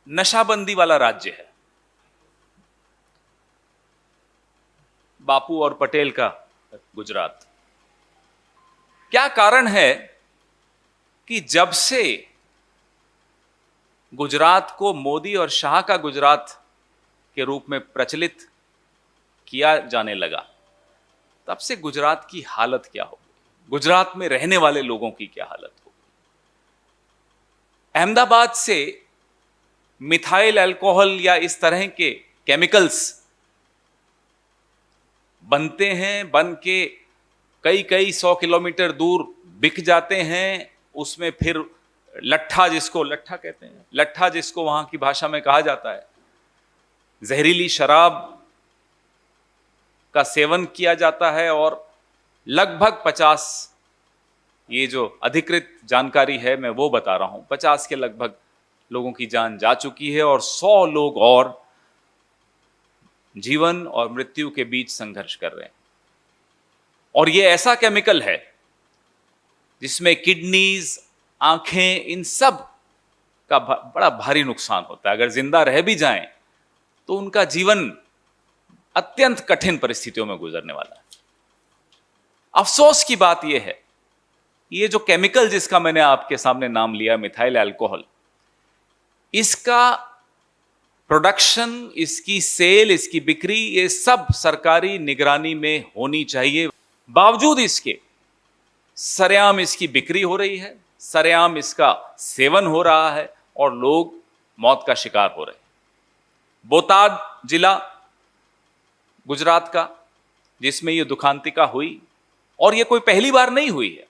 नशाबंदी वाला राज्य है, बापू और पटेल का गुजरात। क्या कारण है कि जब से गुजरात को मोदी और शाह का गुजरात के रूप में प्रचलित किया जाने लगा, तब से गुजरात की हालत क्या हो, गुजरात में रहने वाले लोगों की क्या हालत हो। अहमदाबाद से मिथाइल अल्कोहल या इस तरह के केमिकल्स बनते हैं, बन के कई कई 100 किलोमीटर दूर बिक जाते हैं। उसमें फिर लट्ठा, जिसको लट्ठा कहते हैं, लट्ठा जिसको वहां की भाषा में कहा जाता है, जहरीली शराब का सेवन किया जाता है। और लगभग 50, ये जो अधिकृत जानकारी है मैं वो बता रहा हूं, 50 के लगभग लोगों की जान जा चुकी है और 100 लोग और जीवन और मृत्यु के बीच संघर्ष कर रहे हैं। और ये ऐसा केमिकल है जिसमें किडनीज, आंखें, इन सब का बड़ा भारी नुकसान होता है। अगर जिंदा रह भी जाएं तो उनका जीवन अत्यंत कठिन परिस्थितियों में गुजरने वाला है। अफसोस की बात यह है, ये जो केमिकल जिसका मैंने आपके सामने नाम लिया, मिथाइल अल्कोहल, इसका प्रोडक्शन, इसकी सेल, इसकी बिक्री, ये सब सरकारी निगरानी में होनी चाहिए। बावजूद इसके सरेआम इसकी बिक्री हो रही है, सरेआम इसका सेवन हो रहा है और लोग मौत का शिकार हो रहे हैं। बोटाद जिला गुजरात का, जिसमें यह दुखांतिका हुई, और यह कोई पहली बार नहीं हुई है।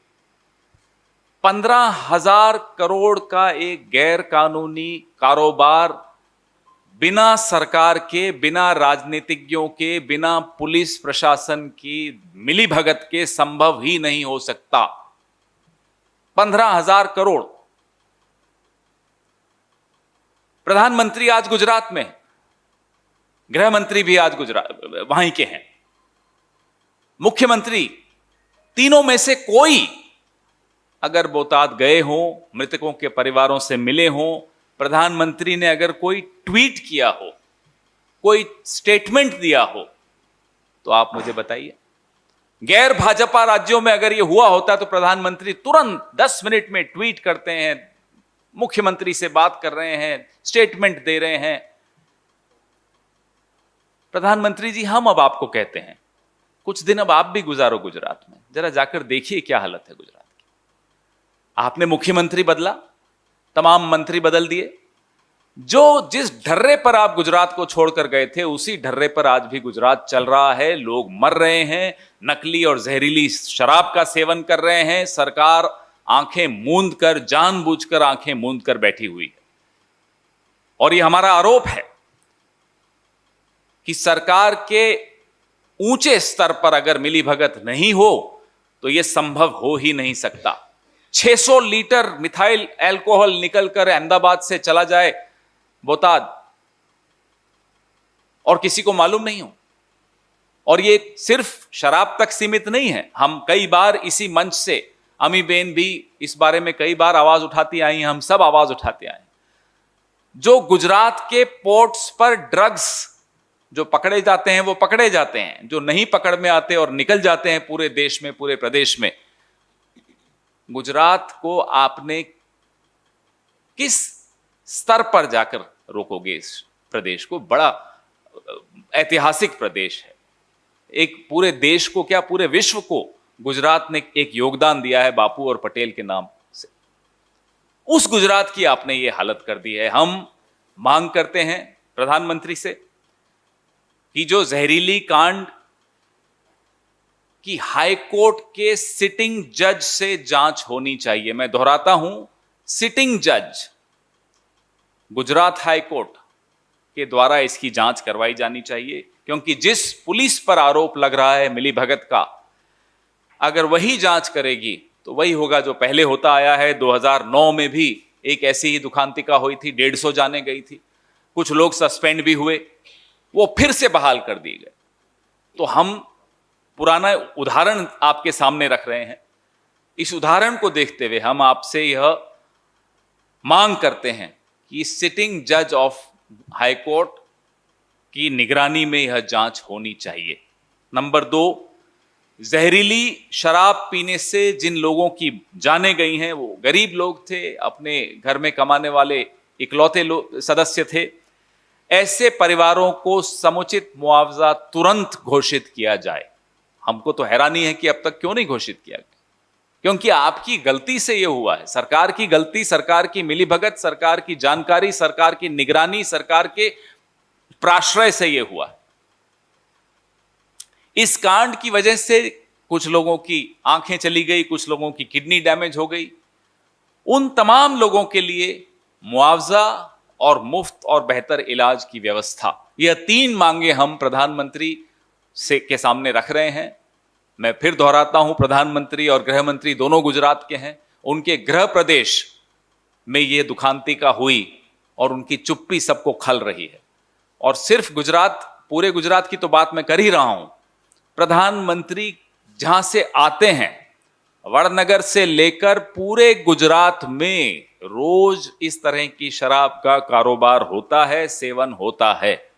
15,000 करोड़ का एक गैर कानूनी कारोबार बिना सरकार के, बिना राजनीतिज्ञों के, बिना पुलिस प्रशासन की मिलीभगत के संभव ही नहीं हो सकता। 15,000 करोड़। प्रधानमंत्री आज गुजरात में, गृह मंत्री भी आज गुजरात वहीं के हैं, मुख्यमंत्री, तीनों में से कोई अगर बोटाद गए हों, मृतकों के परिवारों से मिले हों, प्रधानमंत्री ने अगर कोई ट्वीट किया हो, कोई स्टेटमेंट दिया हो, तो आप मुझे बताइए। गैर भाजपा राज्यों में अगर यह हुआ होता तो प्रधानमंत्री तुरंत 10 मिनट में ट्वीट करते हैं, मुख्यमंत्री से बात कर रहे हैं, स्टेटमेंट दे रहे हैं। प्रधानमंत्री जी, हम अब आपको कहते हैं, कुछ दिन अब आप भी गुजारो गुजरात में, जरा जाकर देखिए क्या हालत है गुजरात की। आपने मुख्यमंत्री बदला, तमाम मंत्री बदल दिए, जो जिस ढर्रे पर आप गुजरात को छोड़कर गए थे उसी ढर्रे पर आज भी गुजरात चल रहा है। लोग मर रहे हैं, नकली और जहरीली शराब का सेवन कर रहे हैं। सरकार आंखें मूंद कर, जानबूझकर आंखें मूंद कर बैठी हुई है। और यह हमारा आरोप है कि सरकार के ऊंचे स्तर पर अगर मिलीभगत नहीं हो तो यह संभव हो ही नहीं सकता। 600 लीटर मिथाइल अल्कोहल निकलकर अहमदाबाद से चला जाए बोटाद और किसी को मालूम नहीं हो। और ये सिर्फ शराब तक सीमित नहीं है। हम कई बार इसी मंच से, अमीबेन भी इस बारे में कई बार आवाज उठाती आई हैं, हम सब आवाज उठाते आए। जो गुजरात के पोर्ट्स पर ड्रग्स जो पकड़े जाते हैं वो पकड़े जाते हैं, जो नहीं पकड़ में आते और निकल जाते हैं पूरे देश में, पूरे प्रदेश में। गुजरात को आपने किस स्तर पर जाकर रोकोगे? इस प्रदेश को, बड़ा ऐतिहासिक प्रदेश है, एक पूरे देश को क्या पूरे विश्व को गुजरात ने एक योगदान दिया है बापू और पटेल के नाम से। उस गुजरात की आपने ये हालत कर दी है। हम मांग करते हैं प्रधानमंत्री से कि जो जहरीली कांड की हाई कोर्ट के सिटिंग जज से जांच होनी चाहिए। मैं दोहराता हूं, सिटिंग जज गुजरात हाई कोर्ट के द्वारा इसकी जांच करवाई जानी चाहिए, क्योंकि जिस पुलिस पर आरोप लग रहा है मिलीभगत का, अगर वही जांच करेगी तो वही होगा जो पहले होता आया है। 2009 में भी एक ऐसी ही दुखांतिका हुई थी, 150 जाने गई थी, कुछ लोग सस्पेंड भी हुए, वो फिर से बहाल कर दिए गए। तो हम पुराना उदाहरण आपके सामने रख रहे हैं। इस उदाहरण को देखते हुए हम आपसे यह मांग करते हैं कि सिटिंग जज ऑफ हाई कोर्ट की निगरानी में यह जांच होनी चाहिए। नंबर 2, जहरीली शराब पीने से जिन लोगों की जानें गई हैं वो गरीब लोग थे, अपने घर में कमाने वाले इकलौते सदस्य थे। ऐसे परिवारों को समुचित मुआवजा तुरंत घोषित किया जाए। हमको तो हैरानी है कि अब तक क्यों नहीं घोषित किया गया, क्योंकि आपकी गलती से यह हुआ है, सरकार की गलती, सरकार की मिलीभगत, सरकार की जानकारी, सरकार की निगरानी, सरकार के प्राश्रय से यह हुआ है। इस कांड की वजह से कुछ लोगों की आंखें चली गई, कुछ लोगों की किडनी डैमेज हो गई। उन तमाम लोगों के लिए मुआवजा और मुफ्त और बेहतर इलाज की व्यवस्था, यह 3 मांगे हम प्रधानमंत्री के सामने रख रहे हैं। मैं फिर दोहराता हूं, प्रधानमंत्री और गृह मंत्री दोनों गुजरात के हैं। उनके गृह प्रदेश में यह दुखांतिका हुई और उनकी चुप्पी सबको खल रही है। और सिर्फ गुजरात, पूरे गुजरात की तो बात मैं कर ही रहा हूं। प्रधानमंत्री जहां से आते हैं, वड़नगर से लेकर पूरे गुजरात में रोज इस तरह की शराब का कारोबार होता है, सेवन होता है।